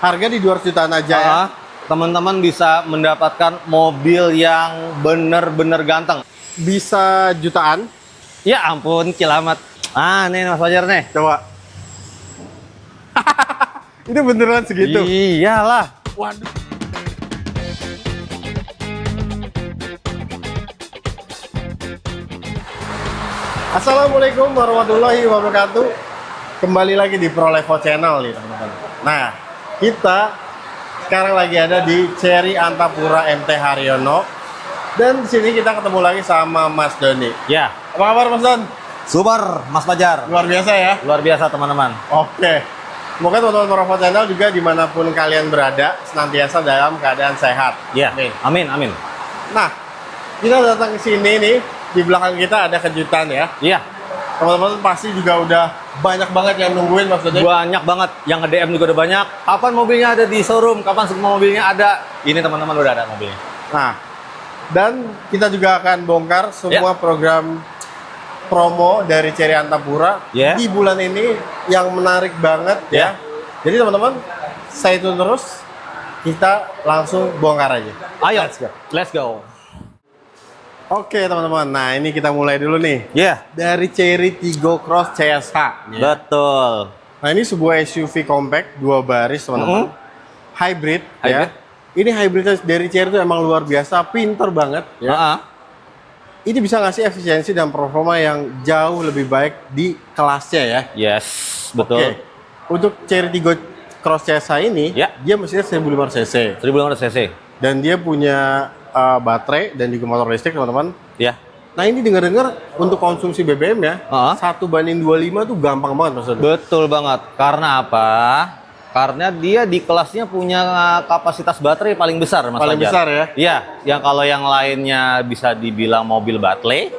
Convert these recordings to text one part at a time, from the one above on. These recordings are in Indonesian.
Harga di 200 jutaan aja ya. Teman-teman bisa mendapatkan mobil yang bener-bener ganteng. Bisa jutaan. Ya ampun, kilamat. Nih Mas Fajar nih. Coba. Itu beneran segitu? Iyalah. Waduh. Assalamualaikum warahmatullahi wabarakatuh. Kembali lagi di ProLevo Channel nih teman-teman. Nah, kita sekarang lagi ada di Cherry Antapura MT Haryono. Dan di sini kita ketemu lagi sama Mas Doni. Ya. Apa kabar Mas Don? Super, Mas Fajar. Luar biasa ya? Luar biasa teman-teman. Oke. Semoga teman-teman ProLevo Channel juga dimanapun kalian berada senantiasa dalam keadaan sehat. Ya. Amin. Amin. Nah, kita datang ke sini nih, di belakang kita ada kejutan ya. Iya. Teman-teman pasti juga udah banyak banget yang nungguin maksudnya. Banyak banget. Yang nge-DM juga udah banyak. Kapan mobilnya ada di showroom? Kapan semua mobilnya ada? Ini teman-teman udah ada mobilnya. Nah, dan kita juga akan bongkar semua program promo dari Cherry Antapura di bulan ini yang menarik banget ya. Jadi teman-teman, stay tune terus. Kita langsung bongkar aja. Ayo, let's go. Oke teman-teman, nah ini kita mulai dulu nih. Dari Cherry Tiggo Cross CSH. Betul. Nah ini sebuah SUV compact 2 baris teman-teman. Hybrid ya. Ini hybridnya dari Cherry itu emang luar biasa, pinter banget ya. Ini bisa ngasih efisiensi dan performa yang jauh lebih baik di kelasnya ya. Yes, betul. Oke. Untuk Cherry Tiggo Cross CSH ini, dia mesinnya 1500 cc. 1500 cc. Dan dia punya baterai dan juga motor listrik teman-teman. Ya. Nah ini dengar-dengar untuk konsumsi BBM ya, 1:25 tuh gampang banget maksudnya. Betul banget. Karena apa? Karena dia di kelasnya punya kapasitas baterai paling besar, Mas Paling Fajar. besar ya? Iya. Yang kalau yang lainnya bisa dibilang mobil baterai.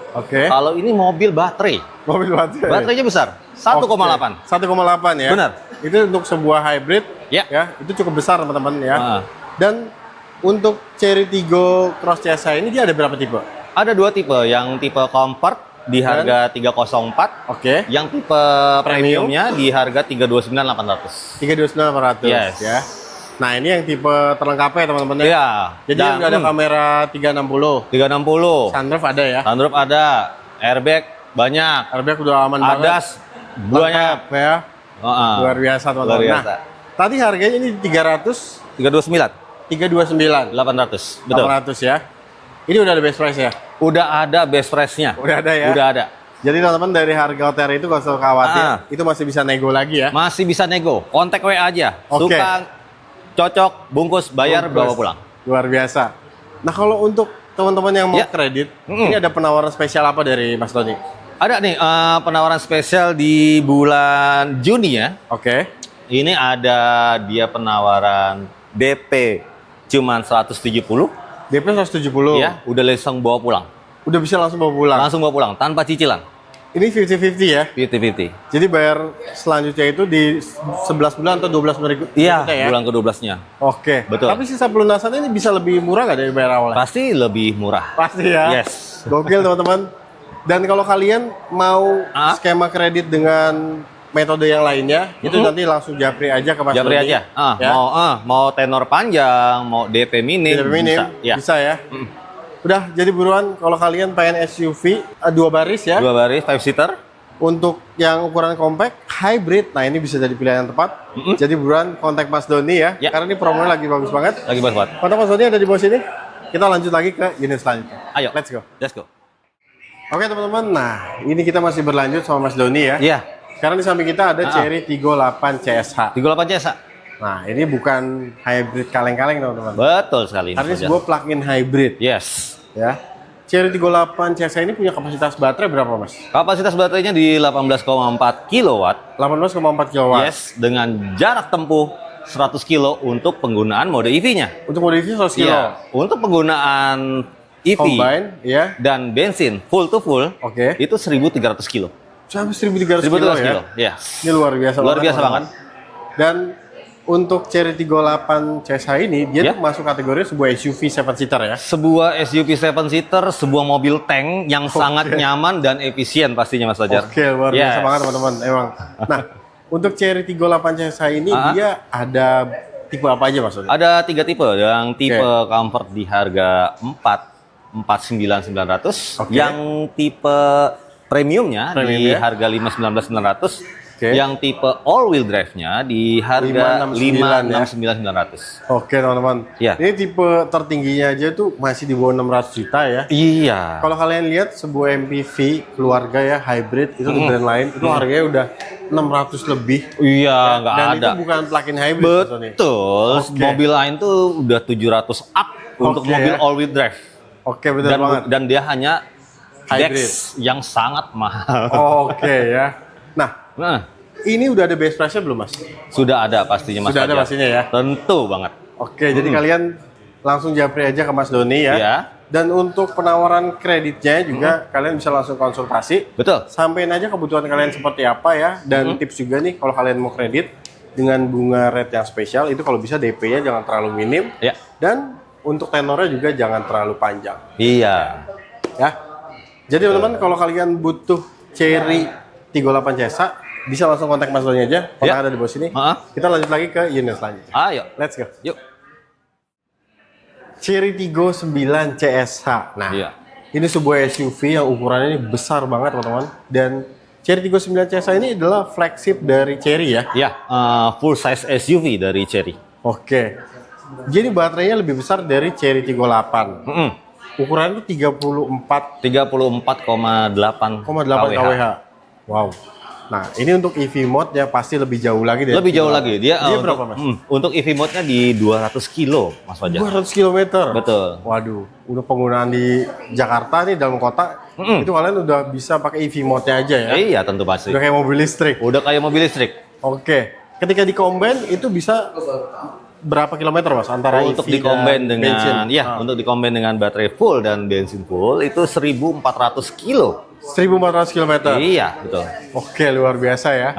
Kalau ini mobil baterai. Mobil baterai. Baterainya besar. 1,8. 1,8 ya. Benar. Itu untuk sebuah hybrid. Ya. Itu cukup besar teman-teman ya. Dan untuk Cherry Tiggo Cross CSH ini dia ada berapa tipe? Ada 2 tipe, yang tipe comfort di harga 304. Yang tipe premiumnya di harga 329.800. 329.800 ya. Nah, ini yang tipe terlengkapnya teman-teman ya. Jadi udah ada kamera 360. 360. Sunroof ada ya? Sunroof ada, airbag banyak. Airbag udah aman banget. ADAS banyak ya. Luar biasa teman-teman. Luar biasa. Nah, tadi harganya ini 329. 329. 800. Betul. 800 ya. Ini udah ada best price ya? Udah ada best price-nya. Udah ada ya? Udah ada. Jadi teman-teman dari harga OTR itu gak usah khawatir. Itu masih bisa nego lagi ya? Masih bisa nego. Kontak WA aja. Suka, cocok, bungkus, bayar, bawa pulang. Luar biasa. Nah kalau untuk teman-teman yang mau kredit, ini ada penawaran spesial apa dari Mas Doni? Ada nih penawaran spesial di bulan Juni ya. Ini ada dia penawaran DP cuman 170. DP 170? Ya, udah langsung bawa pulang. Udah bisa langsung bawa pulang? Langsung bawa pulang, tanpa cicilan. Ini 50-50 ya? 50-50. Jadi bayar selanjutnya itu di 11 bulan atau 12 bulan ya? Bulan ke-12-nya. Betul. Tapi sisa pelunasan ini bisa lebih murah nggak dari bayar awalnya? Pasti lebih murah. Pasti ya? Yes. Gokil teman-teman. Dan kalau kalian mau skema kredit dengan metode yang lainnya, itu nanti langsung japri aja ke Mas Japri Doni. aja. Mau tenor panjang, mau DP minim, bisa ya. Udah, jadi buruan kalau kalian pengen SUV 2 baris ya. 2 baris, 5 seater. Untuk yang ukuran compact, hybrid, nah ini bisa jadi pilihan yang tepat. Jadi buruan kontak Mas Doni ya. Karena ini promonya lagi bagus banget. Lagi bagus banget. Kontak Mas Doni ada di bawah sini. Kita lanjut lagi ke unit selanjutnya. Ayo, let's go. Let's go. Oke teman-teman, nah ini kita masih berlanjut sama Mas Doni ya. Iya. Sekarang di samping kita ada Cherry Tiggo 8 CSH. Tiggo 8 CSH. Nah, ini bukan hybrid kaleng-kaleng teman-teman. Sebetul sekali. Artinya sebuah plug-in hybrid. Yes. Ya. Cherry Tiggo 8 CSH ini punya kapasitas baterai berapa, Mas? Kapasitas baterainya di 18,4 kW. 18,4 kW. Yes, dengan jarak tempuh 100 kilo untuk penggunaan mode EV-nya. Untuk mode EV 100 kilo. Ya, untuk penggunaan EV combine, dan bensin full to full, itu 1.300 kilo. Sampai 1.300 kilo ya? Yes. Ini luar biasa luar biasa banget. Dan untuk Cherry Tiggo 8 CSH ini, dia tuh masuk kategori sebuah SUV 7-seater ya? Sebuah SUV 7-seater, sebuah mobil tank yang sangat nyaman dan efisien pastinya Mas Fajar. Luar biasa banget teman-teman, emang. Nah, untuk Cherry Tiggo 8 CSH ini, dia ada tipe apa aja Mas Doni? Ada 3 tipe. Yang tipe comfort di harga 449.900. Yang tipe premiumnya di harga 519.900. Yang tipe all wheel drive-nya di harga 569.900. Oke teman-teman. Ini tipe tertingginya aja tuh masih di bawah 600 juta ya. Iya. Kalau kalian lihat sebuah MPV keluarga ya hybrid itu di brand lain itu harganya udah 600 lebih. Iya, nggak ada. Dan itu bukan plug-in hybrid. Betul. Mobil lain tuh udah 700 up untuk mobil all wheel drive. Oke, betul banget. Dan dia hanya hybrid Dex yang sangat mahal. Oke ya. Nah, ini udah ada base price-nya belum Mas? Sudah ada pastinya Mas. Sudah ada pastinya ya? Tentu banget. Oke, jadi kalian langsung japri aja ke Mas Doni ya. Iya. Dan untuk penawaran kreditnya juga kalian bisa langsung konsultasi. Betul. Sampein aja kebutuhan kalian seperti apa ya. Dan tips juga nih kalau kalian mau kredit dengan bunga rate yang spesial itu kalau bisa DP-nya jangan terlalu minim. Ya. Dan untuk tenornya juga jangan terlalu panjang. Iya. Ya. Jadi teman-teman kalau kalian butuh Chery 38 CSA bisa langsung kontak Mas Doni aja. Kontak ada di bawah sini. Kita lanjut lagi ke unit selanjutnya. Ayo. Let's go. Yuk. Chery Tiggo 9 CSH. Nah, ini sebuah SUV yang ukurannya ini besar banget teman-teman. Dan Chery Tiggo 9 CSH ini adalah flagship dari Chery ya? Iya, full size SUV dari Chery. Oke. Jadi baterainya lebih besar dari Chery Tiggo 8. Ukurannya itu 34,8 kWh. Wow. Nah, ini untuk EV mode ya pasti lebih jauh lagi dari lebih jauh lagi. Dia berapa, Mas? Untuk EV mode-nya di 200 kilo, Mas Fajar. 200 km? Betul. Waduh, udah penggunaan di Jakarta nih dalam kota, itu kalian udah bisa pakai EV mode-nya aja ya? Iya, tentu pasti. Udah kayak mobil listrik? Udah kayak mobil listrik. Oke. Ketika di combine itu bisa berapa kilometer Mas antara untuk EV di-combine dan dengan bensin? untuk di-combine dengan baterai full dan bensin full itu 1.400 kilo. 1.400 km? Iya, betul. Oke, luar biasa ya.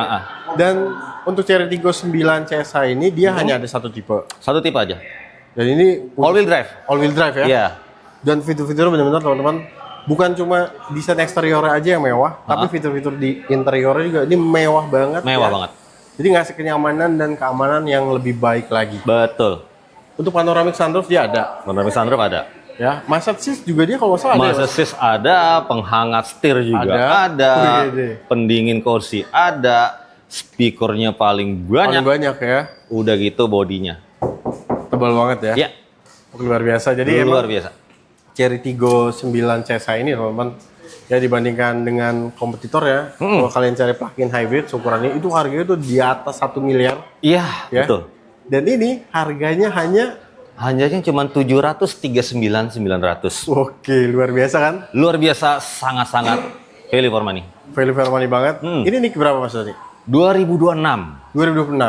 Dan untuk Chery Tiggo 9 CSH ini dia hanya ada satu tipe. Satu tipe aja. Dan ini all wheel drive. All wheel drive ya? Iya. Dan fitur-fitur benar-benar teman-teman bukan cuma desain eksteriornya aja yang mewah, tapi fitur-fitur di interiornya juga ini mewah banget. Mewah banget. Jadi ngasih kenyamanan dan keamanan yang lebih baik lagi. Betul. Untuk panoramic sunroof dia ada. Panoramic sunroof ada. Ya, massage seat juga dia kalau nggak salah ada. Massage seat ada, penghangat setir juga ada, pendingin kursi ada, speakernya paling banyak. Paling banyak ya. Udah gitu bodinya. Tebal banget ya. Iya. Luar biasa. Jadi luar biasa. Chery Tiggo 9 CSH ini teman-teman ya dibandingkan dengan kompetitor ya. Kalau kalian cari plug-in hybrid ukurannya itu harganya tuh di atas 1 miliar. Iya, ya. Betul. Dan ini harganya hanya cuma 739.900. Oke, luar biasa kan? Luar biasa, sangat-sangat value for money. Value for money banget. Ini nih berapa Mas Doni? 2026. 2026.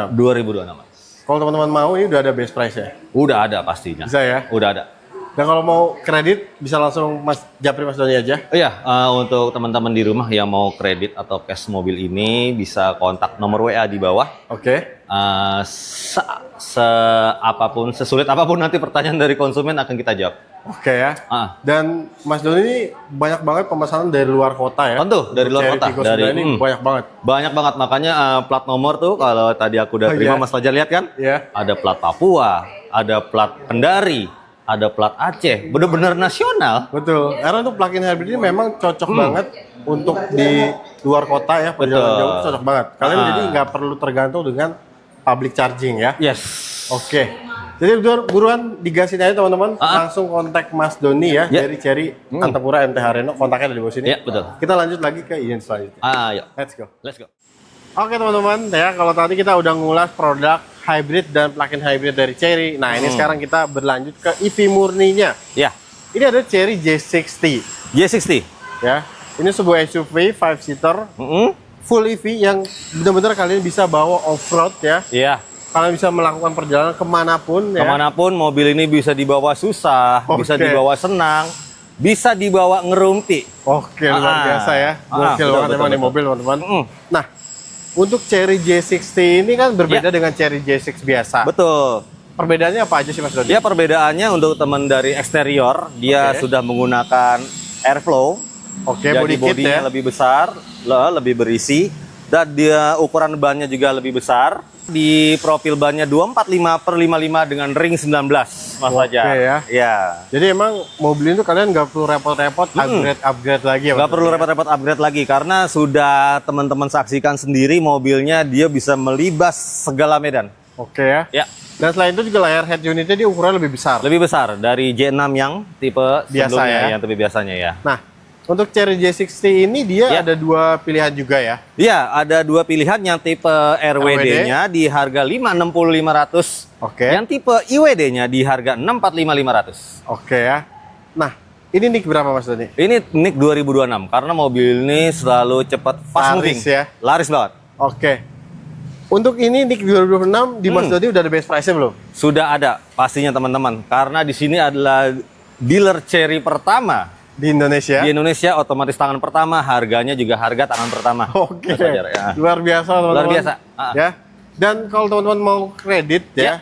Kalau teman-teman mau ini udah ada base price ya? Udah ada pastinya. Bisa ya? Udah ada. Dan kalau mau kredit bisa langsung japri Mas Doni aja? Iya, untuk teman-teman di rumah yang mau kredit atau cash mobil ini bisa kontak nomor WA di bawah. Oke. Sesulit apapun nanti pertanyaan dari konsumen akan kita jawab. Oke ya. Dan Mas Doni ini banyak banget pemesanan dari luar kota ya? Tentu, dari luar kota. Dari ini banyak banget. Banyak banget, makanya plat nomor tuh kalau tadi aku udah terima Mas Fajar lihat kan? Iya. Ada plat Papua, ada plat Kendari, ada plat Aceh, bener-bener nasional. Betul, karena untuk plug-in hybrid ini memang cocok banget untuk di luar kota ya, perjalanan jauh itu cocok banget. Kalian jadi nggak perlu tergantung dengan public charging ya. Yes. Oke. Jadi buruan digasin aja teman-teman, langsung kontak Mas Doni ya dari Chery Antapura MT Hareno, kontaknya ada di bawah sini. Iya, betul. Kita lanjut lagi ke unit selanjutnya. Ayo. Let's go. Oke teman-teman, ya kalau tadi kita udah ngulas produk hybrid dan plug-in hybrid dari Chery. Nah, ini sekarang kita berlanjut ke EV murninya. Ya. Ini ada Chery J60. J60. Ya. Ini sebuah SUV 5-seater. Full EV yang benar-benar kalian bisa bawa off-road ya. Iya. Kalian bisa melakukan perjalanan kemanapun ya. Kemanapun mobil ini bisa dibawa susah, bisa dibawa senang, bisa dibawa ngerumpi. Oke, luar biasa ya. Gokil banget emang di mobil teman-teman. Nah, untuk Chery J60 ini kan berbeda dengan Chery J6 biasa. Betul. Perbedaannya apa aja sih Mas Doni? Ya, perbedaannya untuk teman dari eksterior, dia sudah menggunakan airflow. Oke, jadi bodinya lebih besar, lebih berisi, dan dia ukuran bannya juga lebih besar. Di profil bannya 245/55 dengan ring 19, Mas Fajar. Oke ya. Ya. Jadi emang mobil itu kalian nggak perlu repot-repot upgrade lagi ya? Nggak perlu repot-repot upgrade lagi karena sudah teman-teman saksikan sendiri mobilnya dia bisa melibas segala medan. Oke ya. Ya. Dan selain itu juga layar head unitnya dia ukuran lebih besar. Lebih besar dari J6 yang tipe Biasa sebelumnya ya. yang tipe biasanya ya. Nah, untuk Chery J60 ini dia Ya. ada dua pilihan juga ya. Iya, ada dua pilihan yang tipe RWD-nya di harga 560.500. Oke. Yang tipe IWD-nya di harga 645.500. Oke ya. Nah, ini nick berapa Mas Doni? Ini NIK 2026 karena mobil ini selalu cepat fast moving. Laris ya. Laris banget. Oke. Untuk ini nick 2026 di Mas Doni udah ada best price-nya belum? Sudah ada pastinya teman-teman karena di sini adalah dealer Chery pertama Di Indonesia. di Indonesia, otomatis tangan pertama, harganya juga harga tangan pertama. Oke. Mas Fajar, ya. Luar biasa teman-teman. Luar biasa. Ya. Dan kalau teman-teman mau kredit ya,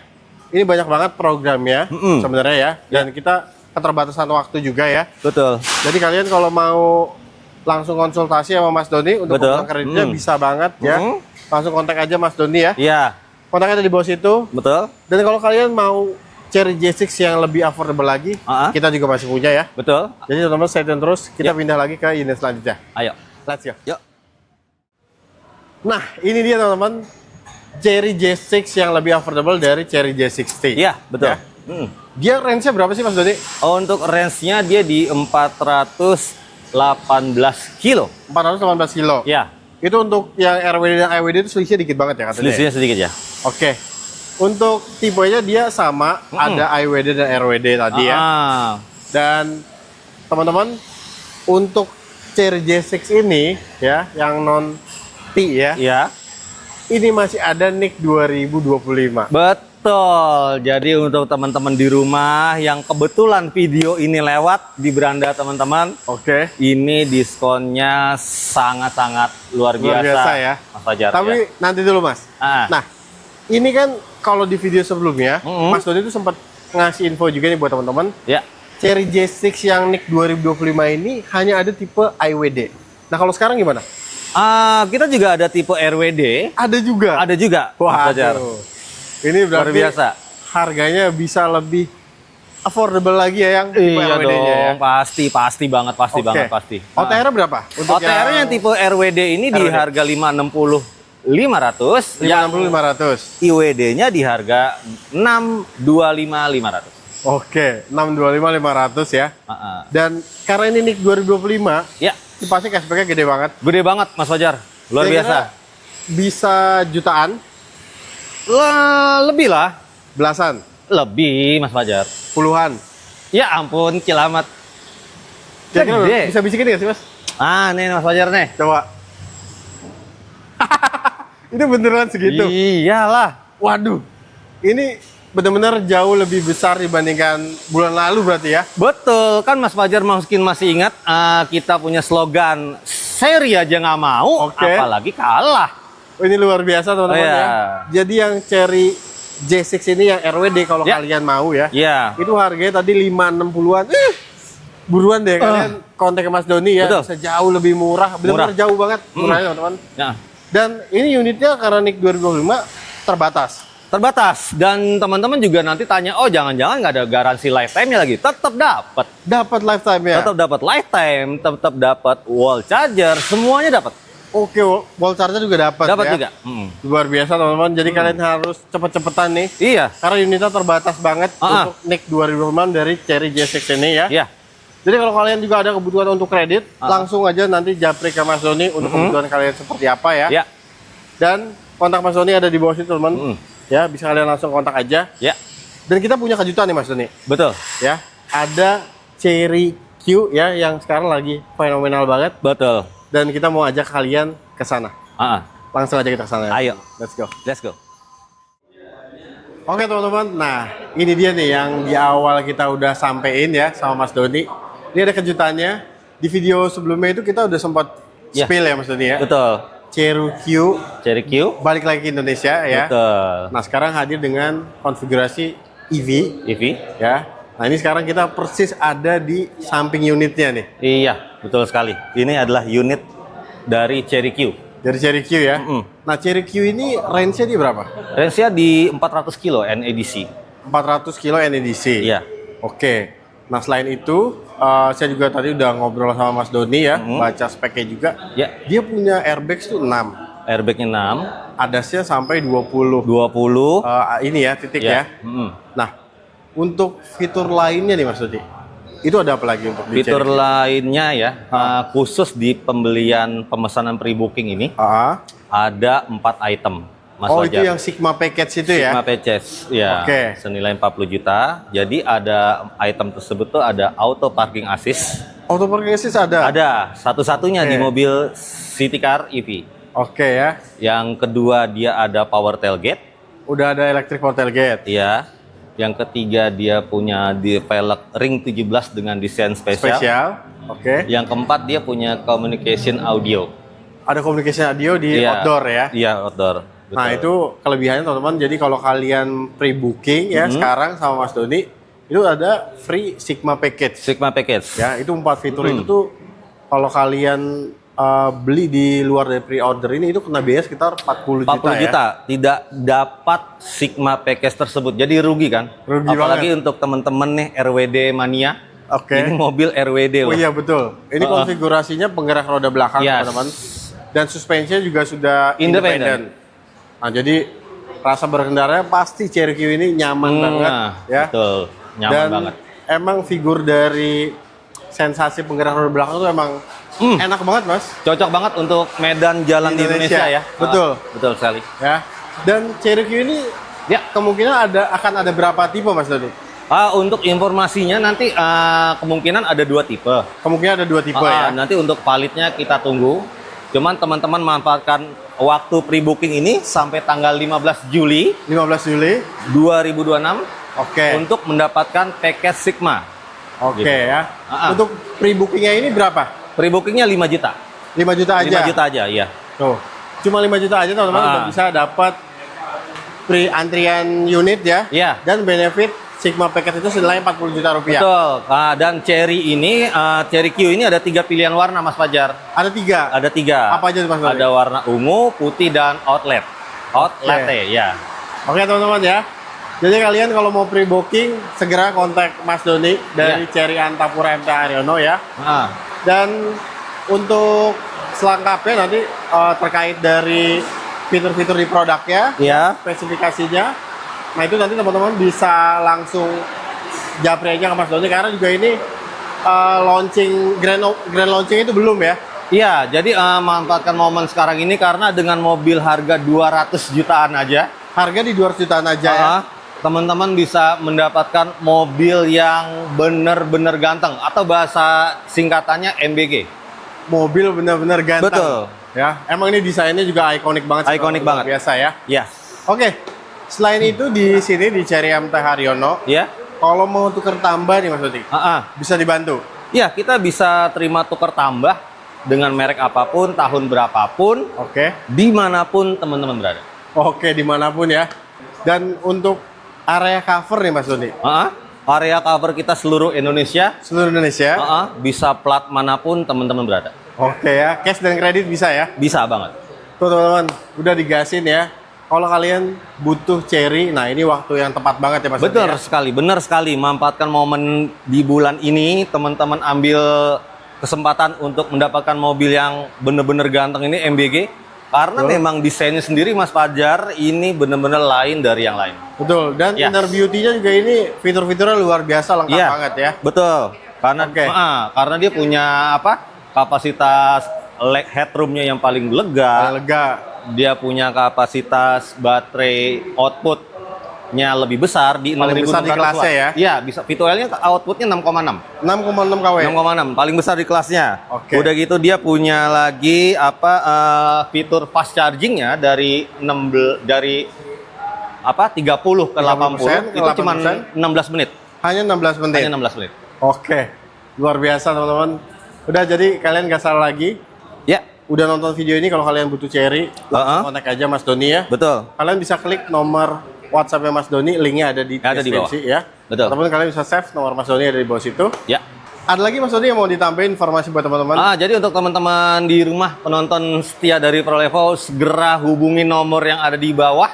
ini banyak banget programnya sebenarnya ya. Dan kita keterbatasan waktu juga ya. Betul. Jadi kalian kalau mau langsung konsultasi sama Mas Doni untuk Betul. program kreditnya bisa banget ya. Langsung kontak aja Mas Doni ya. Iya, Kontaknya ada di bawah situ. betul. Dan kalau kalian mau Chery J6 yang lebih affordable lagi, kita juga masih punya ya. Betul. Jadi teman-teman stay tune terus, kita pindah lagi ke unit selanjutnya. Ayo. Let's go. Yuk. Nah, ini dia teman-teman, Chery J6 yang lebih affordable dari Chery J60. Iya, betul. Ya. Dia range-nya berapa sih Mas Doni? Oh, untuk range-nya dia di 418 kilo. 418 kilo. Ya, Itu untuk yang RWD dan IWD itu selisihnya dikit banget ya katanya. selisihnya sedikit ya. Oke. Untuk tipenya dia sama, ada IWD dan RWD tadi ya. Dan teman-teman, untuk Chery J6 ini ya, yang non T ya, Iya. ini masih ada NIK 2025. Betul. Jadi untuk teman-teman di rumah yang kebetulan video ini lewat di beranda teman-teman, Oke. ini diskonnya sangat-sangat luar biasa. Luar biasa ya. Mas Fajar. Tapi ya. nanti dulu Mas. Nah, ini kan kalau di video sebelumnya, Mas Doni itu sempat ngasih info juga nih buat teman-teman. Ya. Chery J6 yang NIK 2025 ini hanya ada tipe IWD. Nah, kalau sekarang gimana? Kita juga ada tipe RWD. Ada juga. Ada juga. Mas Wah, Fajar. ini Luar berarti biasa. harganya bisa lebih affordable lagi ya yang tipe Iya RWD-nya ya. dong, pasti banget, pasti Oke. banget, pasti. OTR berapa? Untuk OTR yang tipe RWD ini di RWD. harga 560.500, yang 560-500. IWD-nya di harga 625.500. Oke, 625-500 ya. Dan karena ini NIK 2025, Ya, ini pasti cashback-nya gede banget. gede banget Mas Fajar, luar Kira-kira biasa. Bisa jutaan, Lebih lah, belasan, lebih Mas Fajar. puluhan. Ya ampun, kilamat. Kira-kira Gede. bisa bisikin nggak sih Mas? Nih Mas Fajar nih. Coba. Itu beneran segitu? Iyalah. Waduh, ini benar-benar jauh lebih besar dibandingkan bulan lalu berarti ya? Betul, kan Mas Fajar mungkin masih ingat kita punya slogan seri aja nggak mau, Oke. apalagi kalah. Oh, ini luar biasa teman-teman Iya. ya. Jadi yang Chery J6 ini yang RWD kalau Ya. kalian mau ya, Iya. itu harganya tadi 560-an. Buruan deh kalian kontak ke Mas Doni ya, Betul. bisa jauh lebih murah, benar-benar jauh banget murahnya teman-teman. Nah, Dan ini unitnya karena NIK 2025 terbatas. terbatas dan teman-teman juga nanti tanya, oh jangan-jangan nggak ada garansi lifetime-nya lagi? Tetap dapat, Dapat lifetime ya. tetap dapat lifetime, tetap dapat wall charger, semuanya dapat. Oke, wall charger juga dapat Dapat ya. juga. Luar biasa teman-teman. Jadi kalian harus cepet-cepetan nih. Iya. Karena unitnya terbatas banget untuk NIK 2025 dari Chery J6 ini ya. Iya. Jadi kalau kalian juga ada kebutuhan untuk kredit, langsung aja nanti japri ke Mas Doni untuk kebutuhan kalian seperti apa ya. Iya. Dan kontak Mas Doni ada di bawah situ teman. Ya, bisa kalian langsung kontak aja. Ya. Dan kita punya kejutan nih Mas Doni. Betul. Ya, ada Chery Q ya yang sekarang lagi fenomenal banget. Betul. Dan kita mau ajak kalian ke sana. Langsung aja kita ke sana ya. Ayo. Let's go. Let's go. Oke teman-teman, nah ini dia nih yang di awal kita udah sampein ya sama Mas Doni. Ini ada kejutannya. Di video sebelumnya itu kita udah sempat spill ya Mas Doni ya. Betul. Chery Q Chery Q. balik lagi ke Indonesia ya. Betul. Nah sekarang hadir dengan konfigurasi EV EV. ya. Nah ini sekarang kita persis ada di samping unitnya nih. Iya, betul sekali. Ini adalah unit dari Chery Q. Dari Cherry Q ya. Nah, Cherry Q ini range-nya di berapa? Range-nya di 400 kilo NEDC. 400 kilo NEDC. Iya. Oke. Nah, selain itu, saya juga tadi udah ngobrol sama Mas Doni ya, baca speknya juga. Ya. Dia punya airbags tuh 6. Airbagnya 6. Adasnya sampai 20. 20. Ini ya, titik ya. Nah, untuk fitur lainnya nih Mas Doni, itu ada apa lagi untuk di Fitur Cherry Q? lainnya ya, khusus di pemesanan pre-booking ini, ada 4 item. Mas Itu yang Sigma Package itu ya? Sigma Package, ya. Senilai 40 juta. Jadi ada item tersebut tuh ada auto parking assist. Auto parking assist ada? Ada, satu-satunya di mobil city car EV. Ya. Yang kedua dia ada power tailgate. Udah ada electric power tailgate. Iya. Yang ketiga dia punya di velg ring 17 dengan desain spesial. Yang keempat dia punya communication audio. Ada communication audio di outdoor ya? Iya, outdoor. Betul. Nah, itu kelebihannya teman-teman. Jadi kalau kalian pre-booking ya sekarang sama Mas Doni, itu ada free Sigma Package. Sigma Package. Ya, itu 4 fitur itu tuh kalau kalian beli di luar dari pre-order ini itu kena biaya sekitar 40 juta juta. Tidak dapat Sigma Package tersebut. Jadi rugi kan? Rugi apalagi banget. Untuk teman-teman nih RWD mania. Ini mobil RWD loh. Oh iya betul. Ini konfigurasinya penggerak roda belakang teman-teman. Dan suspensinya juga sudah independen. Nah, jadi rasa berkendaranya pasti Cherry Q ini nyaman banget ya. Betul, nyaman banget. Emang figur dari sensasi penggerak roda belakang itu emang enak banget, Mas. Cocok banget untuk medan jalan di Indonesia ya. Betul. Betul sekali. Ya. Dan Cherry Q ini kemungkinan akan ada berapa tipe, Mas Doni? Untuk informasinya nanti kemungkinan ada 2 tipe. Kemungkinan ada 2 tipe ya. Nanti untuk validnya kita tunggu. Cuman teman-teman manfaatkan waktu pre-booking ini sampai tanggal 15 Juli 2026 untuk mendapatkan package Sigma. Ya. Untuk pre-bookingnya ini berapa? Pre-bookingnya 5 juta. 5 juta aja? 5 juta aja, iya. Tuh, cuma 5 juta aja teman-teman udah bisa dapat pre-antrian unit ya. Iya. Dan benefit Sigma Package itu senilai 40 juta rupiah. Betul. Dan Cherry ini, Cherry Q ini ada 3 pilihan warna, Mas Fajar. Ada 3? Ada 3. Apa aja Mas? Ada warna ungu, putih, dan outlet. Latte, ya. Oke teman-teman ya. Jadi kalian kalau mau pre-booking, segera kontak Mas Doni dari Cherry Antapura MT Haryono ya. Dan untuk selengkapnya nanti terkait dari fitur-fitur di produknya, spesifikasinya, nah itu nanti teman-teman bisa langsung japri aja ke Mas Doni karena juga ini launching grand launching itu belum ya? Iya, jadi manfaatkan momen sekarang ini karena dengan mobil harga 200 jutaan aja. Harga di 200 jutaan aja ya? Teman-teman bisa mendapatkan mobil yang bener-bener ganteng atau bahasa singkatannya MBG. Mobil bener-bener ganteng. Betul. Ya, emang ini desainnya juga ikonik banget. Ikonik banget. Biasa ya? Iya. Oke. Selain itu di sini di Cherry MT Haryono, kalau mau tuker tambah nih Mas Doni, bisa dibantu? Iya, kita bisa terima tuker tambah dengan merek apapun, tahun berapapun, dimanapun teman-teman berada. Dimanapun ya. Dan untuk area cover nih Mas Doni? Area cover kita seluruh Indonesia. Seluruh Indonesia? Bisa plat manapun teman-teman berada. Ya, cash dan kredit bisa ya? Bisa banget. Tuh teman-teman, udah digasin ya. Kalau kalian butuh Cherry, nah ini waktu yang tepat banget ya Mas. Benar sekali. Manfaatkan momen di bulan ini, teman-teman ambil kesempatan untuk mendapatkan mobil yang bener-bener ganteng ini MBG. Karena memang desainnya sendiri Mas Fajar ini bener-bener lain dari yang lain. Betul. Dan inner beauty-nya juga ini fitur-fiturnya luar biasa lengkap banget ya. Betul. Karena dia punya kapasitas headroom-nya yang paling lega. Dia punya kapasitas baterai output-nya lebih besar di 6.600 besar di kelasnya ya? Iya, bisa. VTOL-nya output-nya 6,6. 6,6 kW. 6,6, paling besar di kelasnya. Udah gitu dia punya lagi fitur fast charging-nya dari 30 ke 80 itu cuma 16 menit. Hanya 16 menit. Hanya 16 menit. Luar biasa teman-teman. Udah, jadi kalian gak salah lagi. Udah nonton video ini, kalau kalian butuh Cherry, kontak aja Mas Doni ya. Betul. Kalian bisa klik nomor WhatsApp-nya Mas Doni, linknya ada di deskripsi ya. Betul. Ataupun kalian bisa save nomor Mas Doni ada di bawah situ. Ya. Ada lagi Mas Doni yang mau ditambahin informasi buat teman-teman? Jadi untuk teman-teman di rumah, penonton setia dari ProLevo, segera hubungi nomor yang ada di bawah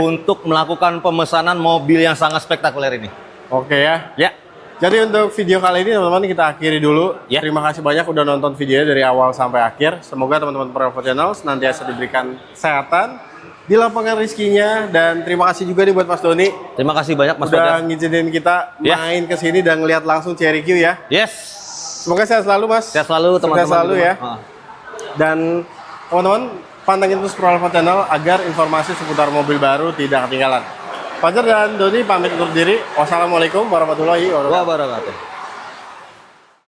untuk melakukan pemesanan mobil yang sangat spektakuler ini. Oke ya. Ya. Jadi untuk video kali ini teman-teman kita akhiri dulu. Ya. Terima kasih banyak udah nonton videonya dari awal sampai akhir. Semoga teman-teman ProLevo Channel senantiasa diberikan kesehatan, dilapangkan rezekinya, dan terima kasih juga nih buat Mas Doni. Terima kasih banyak Mas udah Fajar. ngizinin kita main ke sini dan ngeliat langsung Cherry Q ya. Yes. Semoga sehat selalu Mas. Sehat selalu teman-teman. Sehat selalu ya. Dan teman-teman pantengin terus ProLevo Channel agar informasi seputar mobil baru tidak ketinggalan. Fajar dan Doni pamit undur diri. Wassalamualaikum warahmatullahi wabarakatuh.